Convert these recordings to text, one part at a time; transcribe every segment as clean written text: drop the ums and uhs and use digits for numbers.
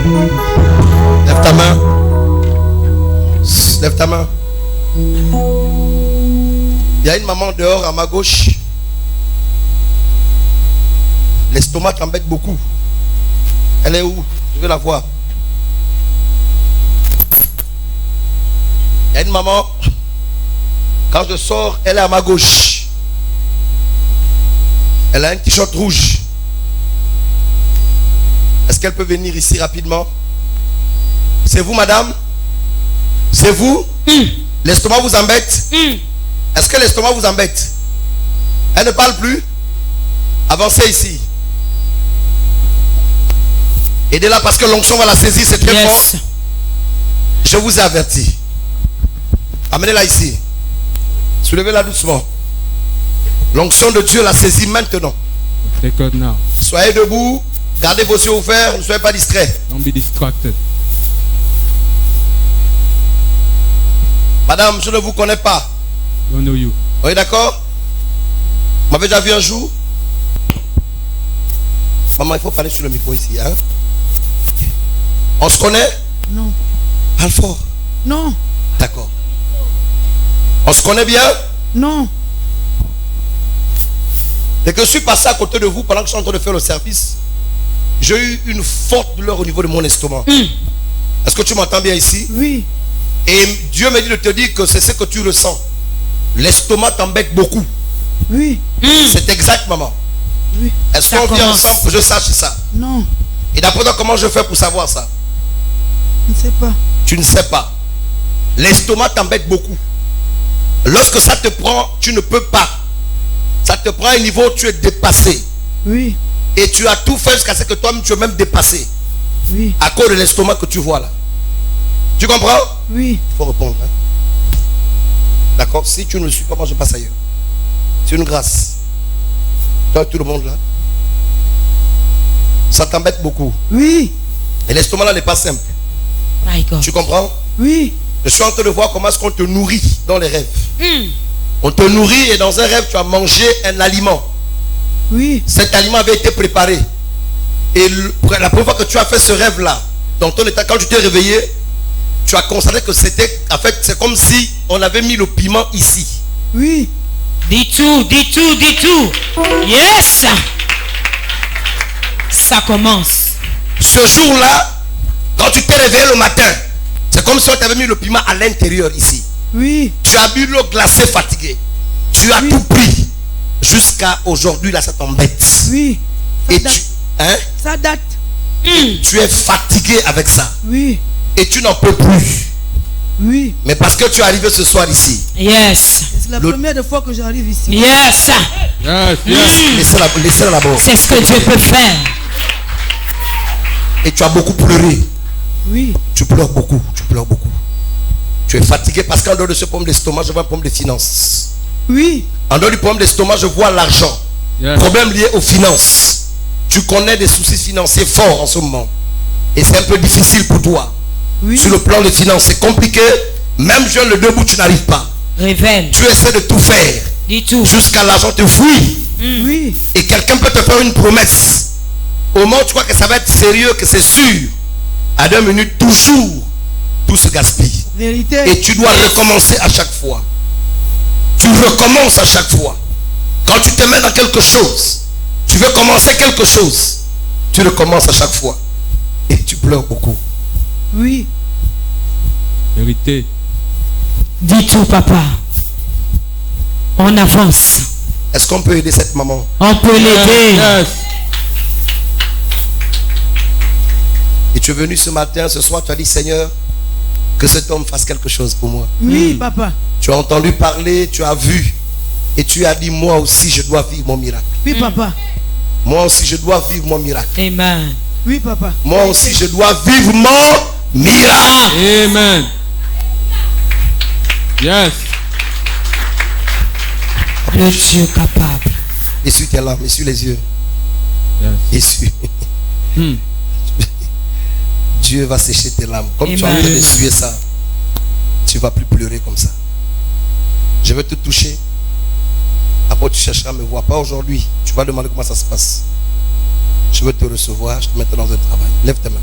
Lève ta main. Lève ta main. Il y a une maman dehors à ma gauche. L'estomac t'embête beaucoup. Elle est où? Je veux la voir. Il y a une maman. Quand je sors, elle est à ma gauche. Elle a un t-shirt rouge. Est-ce qu'elle peut venir ici rapidement? C'est vous, madame? C'est vous? L'estomac vous embête? Est-ce que l'estomac vous embête? Elle ne parle plus? Avancez ici. Aidez-la parce que l'onction va la saisir, c'est très fort. Je vous ai averti. Amenez-la ici. Soulevez-la doucement. L'onction de Dieu la saisit maintenant. Soyez debout. Gardez vos yeux ouverts. Ne soyez pas distraits. Don't be distracted. Madame, je ne vous connais pas. Don't know you. Oui, d'accord? Vous m'avez déjà vu un jour? Maman, il faut parler sur le micro ici. Hein? On se connaît? Non. Parle fort. Non. D'accord. On se connaît bien? Non. Dès que je suis passé à côté de vous pendant que je suis en train de faire le service, j'ai eu une forte douleur au niveau de mon estomac. Est-ce que tu m'entends bien ici? Oui. Et Dieu me dit de te dire que c'est ce que tu ressens. L'estomac t'embête beaucoup. Oui. C'est exact, maman. Oui. Est-ce qu'on vient ensemble pour que je sache ça? Non. Et d'après toi, comment je fais pour savoir ça? Je ne sais pas. Tu ne sais pas. L'estomac t'embête beaucoup. Lorsque ça te prend, tu ne peux pas. Ça te prend à un niveau où tu es dépassé. Oui. Et tu as tout fait jusqu'à ce que toi-même tu es même dépassé. Oui. À cause de l'estomac que tu vois là. Tu comprends? Oui. Il faut répondre. Hein? D'accord? Si tu ne le suis pas, moi je passe ailleurs. C'est une grâce. Toi, tout le monde là. Ça t'embête beaucoup. Oui. Et l'estomac là n'est pas simple. My God. Tu comprends? Oui. Je suis en train de voir comment est-ce qu'on te nourrit dans les rêves. On te nourrit et dans un rêve, tu as mangé un aliment. Oui. Cet aliment avait été préparé. Et la première fois que tu as fait ce rêve-là, dans ton état, quand tu t'es réveillé, tu as constaté que c'était, en fait, c'est comme si on avait mis le piment ici. Oui. Dis tout, dis tout, dis tout. Yes. Ça commence. Ce jour-là, quand tu t'es réveillé le matin, c'est comme si on t'avait mis le piment à l'intérieur ici. Oui. Tu as bu l'eau glacée fatiguée. Tu as tout pris. Jusqu'à aujourd'hui, là, ça t'embête. Oui. Et tu, hein? Ça date. Tu es fatigué avec ça. Oui. Et tu n'en peux plus. Oui. Mais parce que tu es arrivé ce soir ici. Yes. C'est la première fois que j'arrive ici. Yes. Yes, yes. Laissez-la là-bas. C'est ce que Dieu peut faire. Et tu as beaucoup pleuré. Oui. Tu pleures beaucoup. Tu pleures beaucoup. Tu es fatigué parce qu'en dehors de ce problème d'estomac, je vois un problème de finances. Oui. En dehors du problème d'estomac, je vois l'argent. Yes. Problème lié aux finances. Tu connais des soucis financiers forts en ce moment. Et c'est un peu difficile pour toi. Oui. Sur le plan des finances, c'est compliqué. Même jeune le debout, tu n'arrives pas. Révèle. Tu essaies de tout faire. Dis tout. Jusqu'à l'argent te fuit. Oui. Et quelqu'un peut te faire une promesse. Au moment où tu crois que ça va être sérieux, que c'est sûr, à 2 minutes, toujours, tout se gaspille. Vérité. Et tu dois recommencer à chaque fois. Tu recommences à chaque fois. Quand tu te mets dans quelque chose, tu veux commencer quelque chose, tu recommences à chaque fois. Et tu pleures beaucoup. Oui. Vérité. Dis tout, papa. On avance. Est-ce qu'on peut aider cette maman? On peut l'aider. Yes. Et tu es venu ce matin, ce soir, tu as dit, Seigneur, que cet homme fasse quelque chose pour moi. Oui, papa. Tu as entendu parler, tu as vu. Et tu as dit, moi aussi, je dois vivre mon miracle. Oui, papa. Moi aussi, je dois vivre mon miracle. Amen. Oui, papa. Moi aussi, je dois vivre mon miracle. Amen. Yes. Le Dieu capable. Essuie tes larmes, essuie les yeux. Yes. Essuie. Dieu va sécher tes larmes. Comme tu es en train d'essuyer ça, tu ne vas plus pleurer comme ça. Je vais te toucher. Après, tu chercheras à me voir. Pas aujourd'hui. Tu vas demander comment ça se passe. Je veux te recevoir. Je te mettrai dans un travail. Lève tes mains.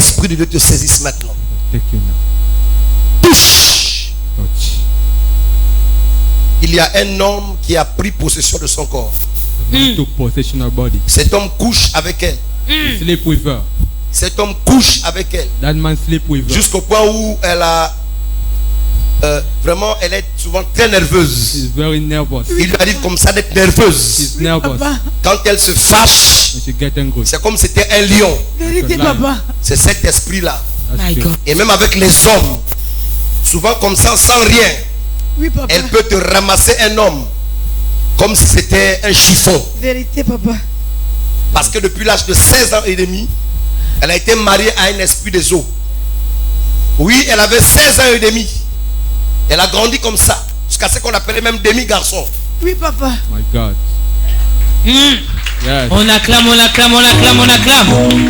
l'Esprit de Dieu te saisisse maintenant. Take you now. Touche. Touch. Il y a un homme qui a pris possession de son corps. The man took possession of her body. Cet homme couche avec elle. Sleep with her. Cet homme couche avec elle. That man sleep with her. Jusqu'au point où elle a... vraiment, elle est souvent très nerveuse. She's very nervous. Il lui arrive comme ça d'être nerveuse. She's nervous. Papa. Quand elle se fâche, And she get angry. c'est comme si c'était un lion. Vérité, Lion. papa. C'est cet esprit-là. That's My true. God. Et même avec les hommes, souvent comme ça, sans rien, Oui, papa. elle peut te ramasser un homme comme si c'était un chiffon. Vérité, papa. Parce que depuis l'âge de 16 ans et demi, elle a été mariée à un esprit des eaux. Oui, elle avait 16 ans et demi. Elle a grandi comme ça, jusqu'à ce qu'on appelait même demi-garçon. Oui, papa. My God. Yes. On acclame, on acclame, on acclame, on acclame.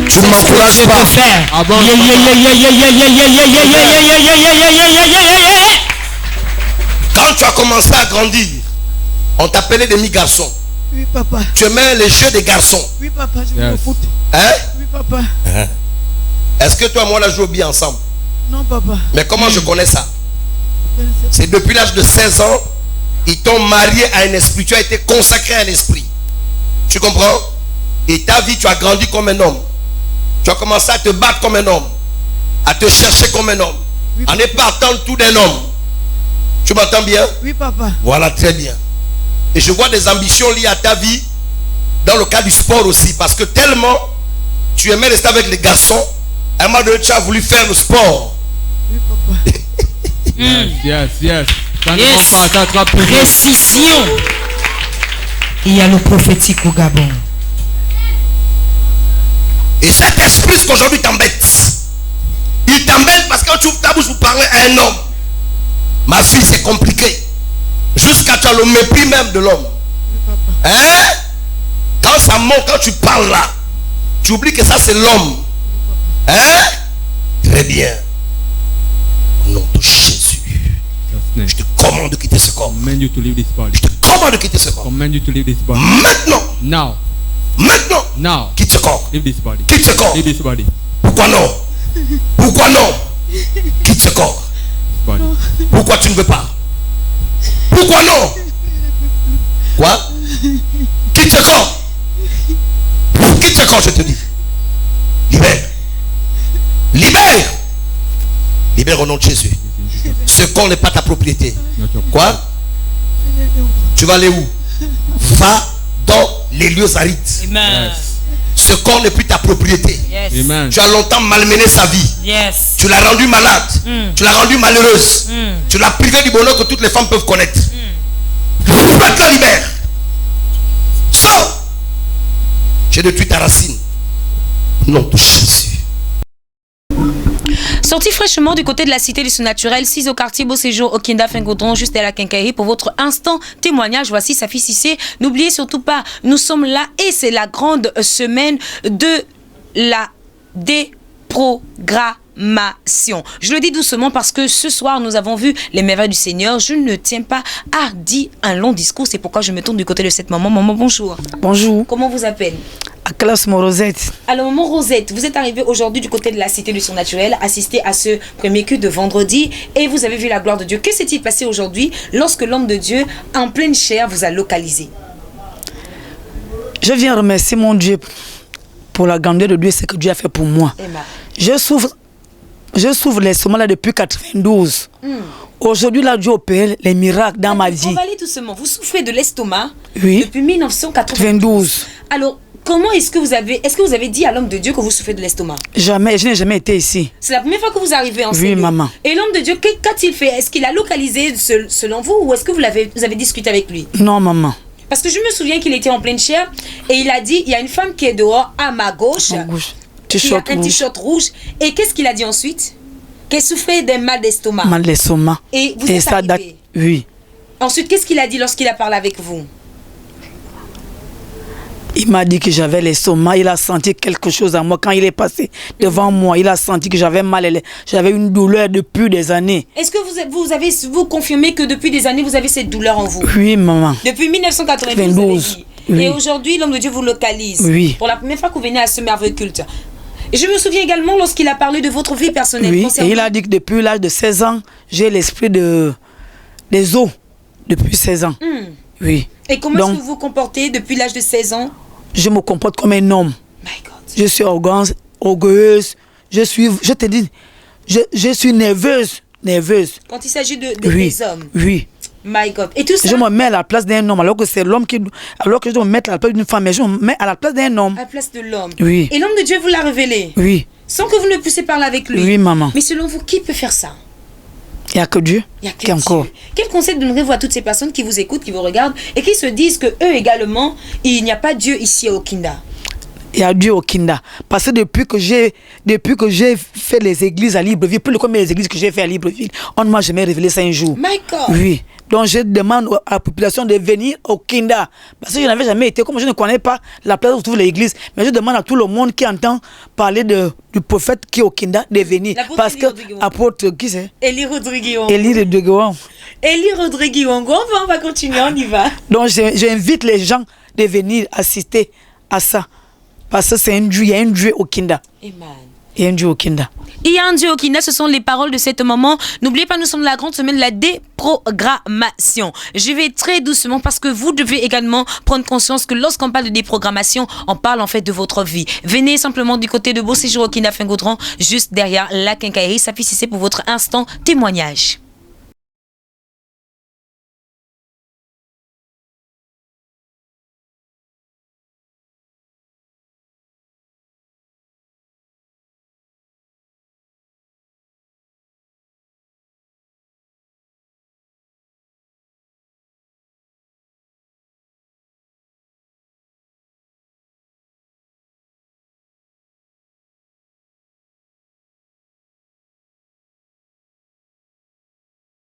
Tu ne m'encourages Je peux pas. faire. Ah bon? Yeah, yeah, yeah, yeah, yeah, yeah, yeah, yeah, yeah, yeah, yeah, yeah, yeah, yeah, yeah, yeah, yeah, yeah, yeah. Quand tu as commencé à grandir, on t'appelait demi-garçon. Oui, papa. Tu aimais les jeux des garçons. Oui, papa. Je Yes. me fout. Hein? Oui, papa. Est-ce que toi et moi on a joué bien ensemble? Non, papa. Mais comment je connais ça? Je ne sais C'est depuis l'âge de 16 ans, ils t'ont marié à un esprit. Tu as été consacré à un esprit. Tu comprends? Et ta vie, tu as grandi comme un homme. Tu as commencé à te battre comme un homme. À te chercher comme un homme. En ne pas attendre tout d'un homme. Tu m'entends bien? Oui, papa. Voilà, très bien. Et je vois des ambitions liées à ta vie dans le cas du sport aussi. Parce que tellement tu aimais rester avec les garçons, à un moment donné, tu as voulu faire le sport. Oui, papa. Yes, yes. Ça ne Yes. manque pas, ça attrape toujours. Précision. Il y a le prophétique au Gabon. Et cet esprit qu'aujourd'hui t'embête. Il t'embête parce que quand tu ouvres ta bouche pour parler à un homme, ma fille, c'est compliqué. Jusqu'à tu as le mépris même de l'homme. Hein? Quand ça monte, quand tu parles là, tu oublies que ça c'est l'homme. Hein? Très bien. Au nom de Jésus, Just name. je te commande de quitter ce corps. Command you to leave this body. Je te commande de quitter ce corps. Command you to leave this body. Maintenant, Now. maintenant, Now. quitte ce corps. Leave this body. Quitte ce corps. Leave this body. Pourquoi non? Pourquoi non? Quitte ce corps. Body. Pourquoi tu ne veux pas? Pourquoi non? Quoi? Quitte ce corps. Quitte ce corps, je te dis. Libère. Libère. Libère au nom de Jésus. Ce corps n'est pas ta propriété. Not your Quoi? Tu vas aller où? Va dans les lieux arides. Amen. Yes. Ce corps n'est plus ta propriété. Yes. Amen. Tu as longtemps malmené sa vie. Yes. Tu l'as rendue malade. Tu l'as rendue malheureuse. Tu l'as privée du bonheur que toutes les femmes peuvent connaître. Maintenant libère. Sors. J'ai détruit ta racine. Au nom de Jésus. Sorti fraîchement du côté de la cité du surnaturel, 6 au quartier Beau Séjour, au Kinda Fingodron, juste à la Quincaillerie pour votre instant témoignage. Voici Safi Cissé. N'oubliez surtout pas, nous sommes là et c'est la grande semaine de la déprogrammation. Je le dis doucement parce que ce soir, nous avons vu les merveilles du Seigneur. Je ne tiens pas à dire un long discours. C'est pourquoi je me tourne du côté de cette maman. Maman, bonjour. Bonjour. Comment vous appelez? À classe Morosette. Alors, maman Rosette, vous êtes arrivée aujourd'hui du côté de la cité du surnaturel, assister à ce premier culte de vendredi et vous avez vu la gloire de Dieu. Que s'est-il passé aujourd'hui lorsque l'homme de Dieu, en pleine chair, vous a localisé? Je viens remercier mon Dieu pour la grandeur de Dieu, ce que Dieu a fait pour moi. Emma. Je souffre l'estomac là depuis 92. Aujourd'hui, là, Dieu opère les miracles dans ma vie. On va aller doucement. Vous souffrez de l'estomac Oui. depuis 1992. 22. Alors, comment est-ce que vous avez dit à l'homme de Dieu que vous souffrez de l'estomac? Jamais, je n'ai jamais été ici. C'est la première fois que vous arrivez en Oui, Seigneur. maman. Et l'homme de Dieu, qu'a-t-il fait? Est-ce qu'il a localisé selon vous ou est-ce que vous avez discuté avec lui? Non, maman. Parce que je me souviens qu'il était en pleine chair et il a dit, il y a une femme qui est dehors à ma gauche. En gauche. Qui a T-shirt un rouge. t-shirt rouge. Et qu'est-ce qu'il a dit ensuite? Qu'elle souffrait d'un mal d'estomac. Mal l'estomac. Et vous êtes ça arrivé. date. Oui. Ensuite, qu'est-ce qu'il a dit lorsqu'il a parlé avec vous? Il m'a dit que j'avais l'estomac. Il a senti quelque chose à moi. Quand il est passé devant moi, il a senti que j'avais mal. J'avais une douleur depuis des années. Est-ce que vous confirmez que depuis des années, vous avez cette douleur en vous? Oui, maman. Depuis 1992, vous avez 92, dit. oui. Et aujourd'hui, l'homme de Dieu vous localise. Oui. Pour la première fois que vous venez à ce merveilleux culte. Et je me souviens également lorsqu'il a parlé de votre vie personnelle. Oui, concernant... et il a dit que depuis l'âge de 16 ans, j'ai l'esprit des eaux. Depuis 16 ans. Oui. Et comment est-ce que vous vous comportez depuis l'âge de 16 ans? Je me comporte comme un homme. My God. Je suis orgueilleuse. Je te dis, je suis nerveuse. Quand il s'agit des hommes. Oui. My God. Et tout ça? Je me mets à la place d'un homme, alors que c'est l'homme qui... Alors que je dois me mettre à la place d'une femme, mais je me mets à la place d'un homme. À la place de l'homme. Oui. Et l'homme de Dieu vous l'a révélé? Oui. Sans que vous ne puissiez parler avec lui? Oui, maman. Mais selon vous, qui peut faire ça? Il n'y a que Dieu. Il n'y a que qui Dieu. encore. Quel conseil donnerez-vous à toutes ces personnes qui vous écoutent, qui vous regardent et qui se disent que eux également, il n'y a pas Dieu ici au Kinda? Il y a Dieu au Kinda. Parce que depuis que j'ai fait les églises à Libreville, plus combien les églises que j'ai fait à Libreville, on ne m'a jamais révélé ça un jour. My God. Oui. Donc je demande à la population de venir au Kinda. Parce que je n'avais jamais été, comme je ne connais pas la place où se trouve l'église, mais je demande à tout le monde qui entend parler du prophète qui est au Kinda de venir. Parce que apôtre, qui c'est? Élie Rodriguez. Élie Rodriguez. Élie Rodriguez. On va continuer, on y va. Donc j'invite les gens de venir assister à ça. Parce que c'est il y a un Dieu au Kinda. Amen. Il y a un Dieu au Kinda. Il y a un Dieu au Kinda, ce sont les paroles de cet moment. N'oubliez pas, nous sommes la grande semaine de la déprogrammation. Je vais très doucement parce que vous devez également prendre conscience que lorsqu'on parle de déprogrammation, on parle en fait de votre vie. Venez simplement du côté de Beau Séjour au Kinda Fingaudran, juste derrière la quincaillerie. Ça fait c'est pour votre instant témoignage.